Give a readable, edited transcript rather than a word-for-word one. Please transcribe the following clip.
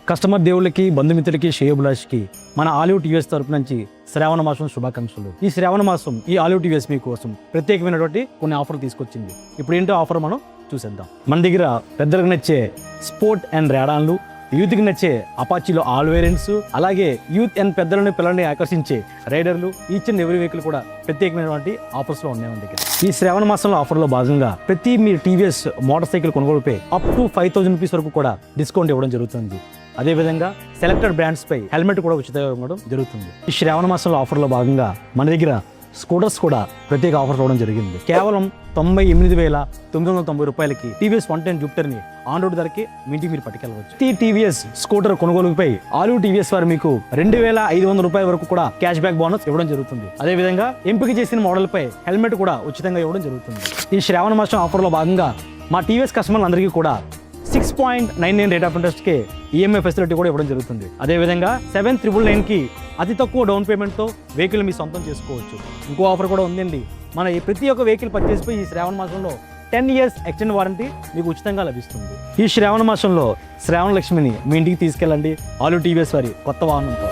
Customer దేవుళ్ళకి, బంధుమిత్రులకి, శ్రేయోభిలాషికి మన olive TVS తరపు నుంచి శ్రావణ మాసం శుభాకాంక్షలు. ఈ శ్రావణ మాసం ఈ ఆలివ్ టీవీఎస్ మీకోసం ప్రత్యేకమైనటువంటి కొన్ని ఆఫర్లు తీసుకొచ్చింది. ఇప్పుడు ఏంటో ఆఫర్ మనం చూసేద్దాం. మన దగ్గర పెద్దలకు నచ్చే స్పోర్ట్ అండ్ రేడాన్లు, యూత్కి నచ్చే అపాచీలో ఆల్ వేరియంట్స్, అలాగే యూత్ అండ్ పెద్దలని పిల్లల్ని ఆకర్షించే రైడర్లు, ఈచ్ అండ్ ఎవరీ వెహికల్ కూడా ప్రత్యేకమైనటువంటి ఆఫర్స్లో ఉన్నాయి మన దగ్గర. ఈ శ్రావణ మాసంలో ఆఫర్లో భాగంగా ప్రతి మీ టీవీఎస్ మోటార్ సైకిల్ కొనుగోలుపై అప్ టు 5,000 రూపీస్ వరకు కూడా డిస్కౌంట్ ఇవ్వడం జరుగుతుంది. అదేవిధంగా సెలెక్టెడ్ బ్రాండ్స్ పై హెల్మెట్ కూడా ఉచితంగా ఇవ్వడం జరుగుతుంది. ఈ శ్రావణ మాసంలో ఆఫర్లో భాగంగా మన దగ్గర స్కూటర్స్ కూడా ప్రత్యేక ఆఫర్ ఇవ్వడం జరిగింది. కేవలం 98,990 రూపాయలకి టీవీఎస్ 110 జూపిటర్ని ఆన్ రోడ్ ధరకి మీ ఇంటికి మీరు పట్టుకెళ్ళవచ్చు. ఈ టీవీఎస్ స్కూటర్ కొనుగోలుపై ఆలివ్ టీవీఎస్ వారు మీకు 2,500 రూపాయల వరకు కూడా క్యాష్ బ్యాక్ బోనస్ ఇవ్వడం జరుగుతుంది. అదేవిధంగా ఎంపిక చేసిన మోడల్ పై హెల్మెట్ కూడా ఉచితంగా ఇవ్వడం జరుగుతుంది. ఈ శ్రావణ మాసం ఆఫర్లో భాగంగా మా టీవీఎస్ కస్టమర్లందరికీ కూడా 6.99 రేట్ ఆఫ్ ఇంట్రెస్ట్కి ఈఎంఐ ఫెసిలిటీ కూడా ఇవ్వడం జరుగుతుంది. అదేవిధంగా 7,999కి అతి తక్కువ డౌన్ పేమెంట్తో వెహికల్ మీ సొంతం చేసుకోవచ్చు. ఇంకో ఆఫర్ కూడా ఉందండి. మన ఈ ప్రతి ఒక్క వెహికల్ పర్చేస్ పై ఈ శ్రావణ మాసంలో 10 years ఎక్స్టెండ్ వారంటీ మీకు ఉచితంగా లభిస్తుంది. ఈ శ్రావణ మాసంలో శ్రావణ లక్ష్మిని మీ ఇంటికి తీసుకెళ్ళండి ఆలివ్ టీవీఎస్ వారి కొత్త వాహనంతో.